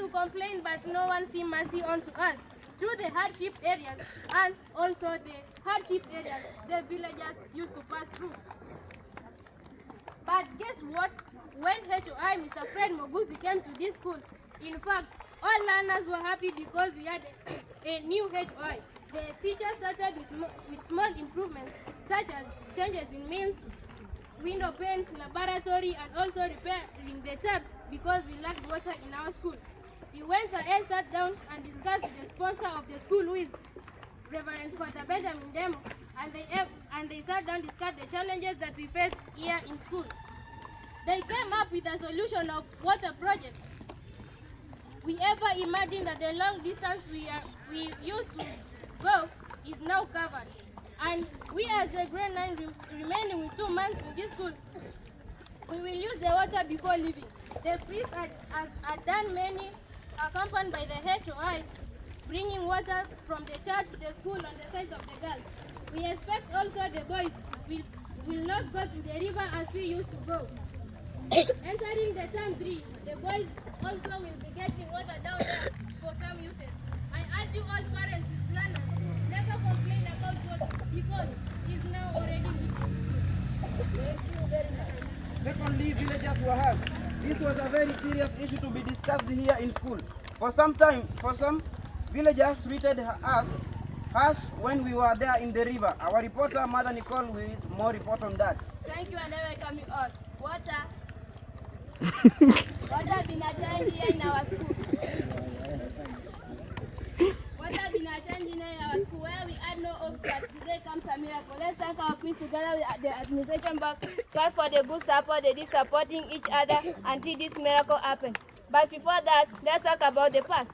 to complain, but no one seemed mercy unto us. Through the hardship areas and also the hardship areas the villagers used to pass through. But guess what? When HOI Mr. Fred Moguzi came to this school, in fact, all learners were happy because we had a new HOI. The teachers started with small improvements such as changes in meals, window panes, laboratory, and also repairing the taps because we lacked water in our school. We went ahead, sat down, and discussed with the sponsor of the school, who is Reverend Father Benjamin Demo, and they sat down, discussed the challenges that we face here in school. They came up with a solution of water projects. We ever imagined that the long distance we used to go is now covered. And we as the grade 9 remaining with 2 months in this school, we will use the water before leaving. The priest had done many, accompanied by the HOI, bringing water from the church to the school on the sides of the girls. We expect also the boys will not go to the river as we used to go. Entering the term 3, the boys also will be getting water down there for some uses. I urge you all parents with learners, never complain about water because it's now already legal. Secondly, villagers were hurt. This was a very serious issue to be discussed here in school. For some villagers treated us harsh when we were there in the river. Our reporter, Mother Nicole, will more report on that. Thank you and I welcome you all. Water been a challenge here in our school. Water been a challenge in our school where we had no hope that today comes a miracle. Let's thank our priest together with the administration box, God for the good support they did supporting each other until this miracle happened. But before that, let's talk about the past.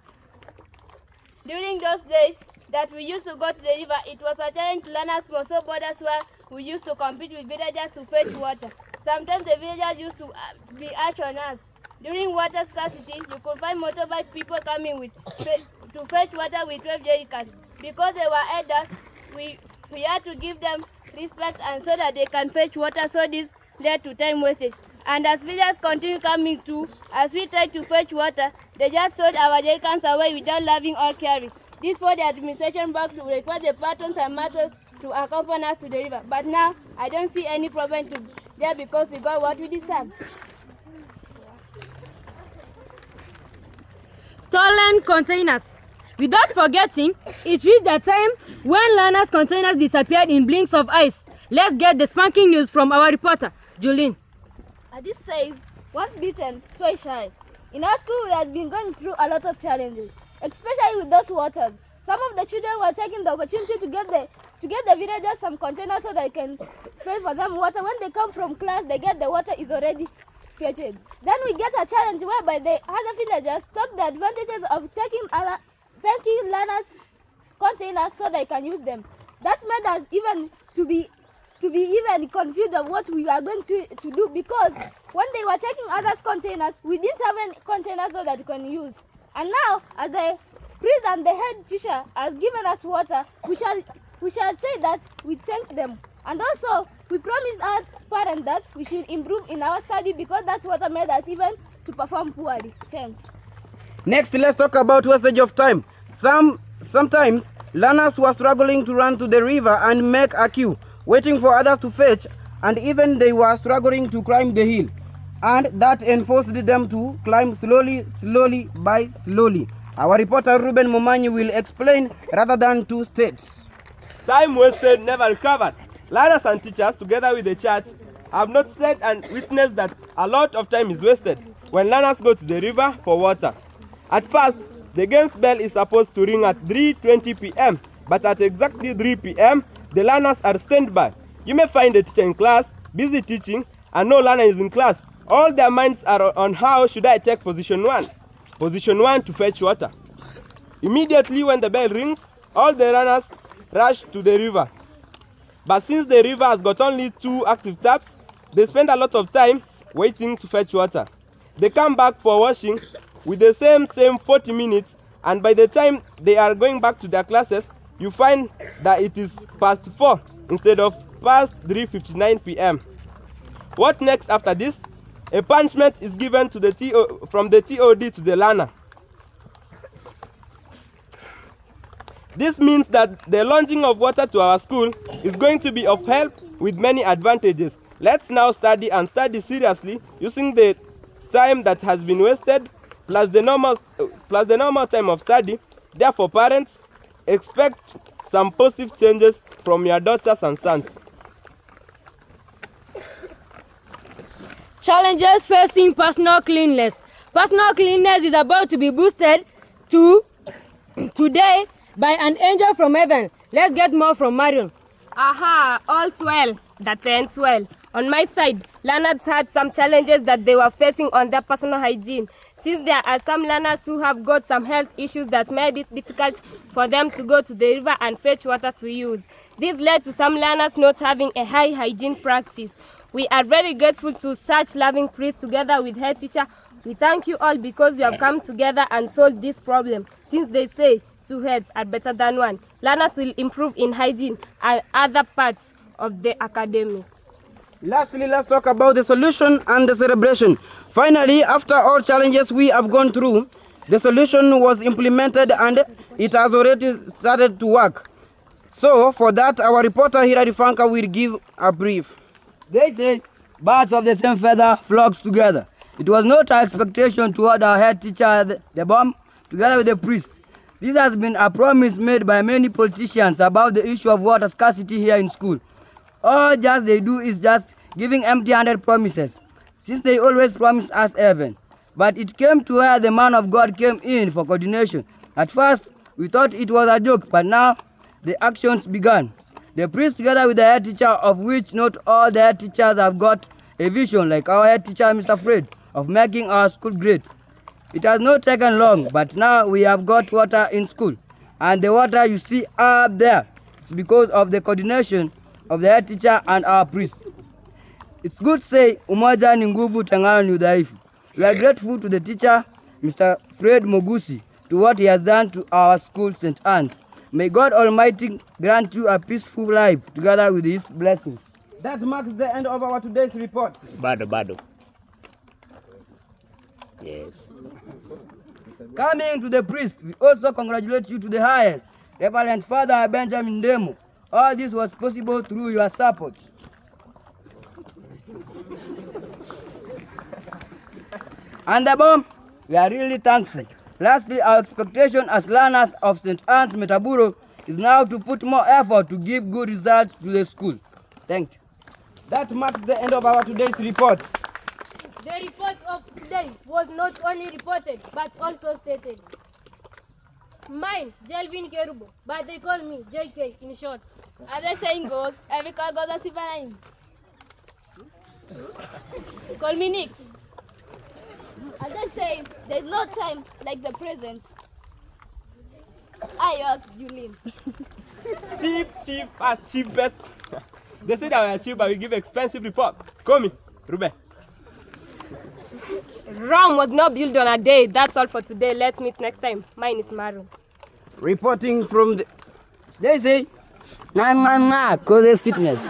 During those days that we used to go to the river, it was a challenge to learners from so borders where we used to compete with villagers to fetch water. Sometimes the villagers used to be harsh on us. During water scarcity, you could find motorbike people coming to fetch water with 12 jerrycans. Because they were elders, we had to give them respect and so that they can fetch water, so this led to time wastage. And as villagers continue coming too, as we tried to fetch water, they just sold our jerrycans away without loving or caring. This for the administration box to require the patrons and matrons to accompany us to the river. But now, I don't see any problem there because we got what we deserve. Stolen containers. Without forgetting, it reached the time when learners' containers disappeared in blinks of eyes. Let's get the spanking news from our reporter, Julene. This says, once bitten, twice shy. In our school, we have been going through a lot of challenges, especially with those waters. Some of the children were taking the opportunity to get the villagers some containers so they can fill for them water. When they come from class, they get the water is already fetched. Then we get a challenge whereby the other villagers took the advantages of taking learners' containers so they can use them. That made us even to be even confused of what we are going to do, because when they were taking others' containers, we didn't have any containers so that we can use. And now, as the priest and the head teacher has given us water, we shall say that we thank them. And also, we promised our parents that we should improve in our study because that's what made us even to perform poorly. Thanks. Next, let's talk about wastage of time. Sometimes learners were struggling to run to the river and make a queue, waiting for others to fetch, and even they were struggling to climb the hill. And that enforced them to climb slowly by slowly. Our reporter Ruben Momanyi will explain rather than to state. Time wasted, never recovered. Learners and teachers, together with the church, have noticed and witnessed that a lot of time is wasted when learners go to the river for water. At first, the games bell is supposed to ring at 3:20 p.m., but at exactly 3 p.m., the learners are standby. You may find a teacher in class, busy teaching, and no learner is in class. All their minds are on how should I take position 1. Position 1 to fetch water. Immediately when the bell rings, all the runners rush to the river. But since the river has got only 2 active taps, they spend a lot of time waiting to fetch water. They come back for washing with the same 40 minutes, and by the time they are going back to their classes, you find that it is past 4 instead of past 3:59 p.m. What next after this? A punishment is given to from the TOD to the learner. This means that the launching of water to our school is going to be of help with many advantages. Let's now study and study seriously using the time that has been wasted plus the normal time of study. Therefore, parents, expect some positive changes from your daughters and sons. Challenges facing personal cleanliness. Personal cleanliness is about to be boosted today by an angel from heaven. Let's get more from Marion. Aha, all's well that ends well. On my side, learners had some challenges that they were facing on their personal hygiene. Since there are some learners who have got some health issues that made it difficult for them to go to the river and fetch water to use. This led to some learners not having a high hygiene practice. We are very grateful to such loving priests together with head teacher. We thank you all because you have come together and solved this problem. Since they say two heads are better than one, learners will improve in hygiene and other parts of the academics. Lastly, let's talk about the solution and the celebration. Finally, after all challenges we have gone through, the solution was implemented and it has already started to work. So, for that, our reporter Hilary Fanka will give a brief. They say birds of the same feather flocks together. It was not our expectation toward our head teacher, the bomb, together with the priest. This has been a promise made by many politicians about the issue of water scarcity here in school. All just they do is just giving empty-handed promises, since they always promise us heaven. But it came to where the man of God came in for coordination. At first, we thought it was a joke, but now the actions began. The priest together with the head teacher, of which not all the head teachers have got a vision like our head teacher, Mr. Fred, of making our school great. It has not taken long, but now we have got water in school. And the water you see up there, it's because of the coordination of the head teacher and our priest. It's good to say, umoja ni nguvu, tengano ni udhaifu. We are grateful to the teacher, Mr. Fred Mogusi, to what he has done to our school, St. Anne's. May God Almighty grant you a peaceful life together with his blessings. That marks the end of our today's report. Bado. Yes. Coming to the priest, we also congratulate you to the highest, Reverend Father Benjamin Demo. All this was possible through your support. And the bomb, we are really thankful. Lastly, our expectation as learners of St. Anne's Metaburo is now to put more effort to give good results to the school. Thank you. That marks the end of our today's report. The report of today was not only reported but also stated. Mine, Jelvin Kerubo, but they call me JK in short. As the saying goes, every car goes a silver line. Call me Nix. As they say, there's no time like the present. I asked Julien. Cheapest. They say that we are cheap, but we give expensive report. Call me, Ruben. Rome was not built on a day. That's all for today. Let's meet next time. Mine is Maru. Reporting from the... They say, causes fitness.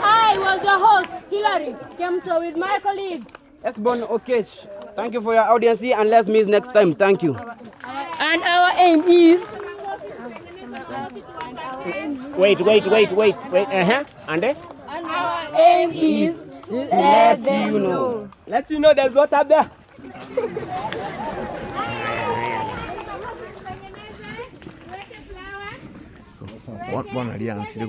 I was your host, Hilary, Kemto, with my colleague. Esbon Okesh. Thank you for your audience and let's meet next time. Thank you. And our aim is... Wait. And then? And our aim is... Let them know. Let you know there's water up there. So, one alliance, the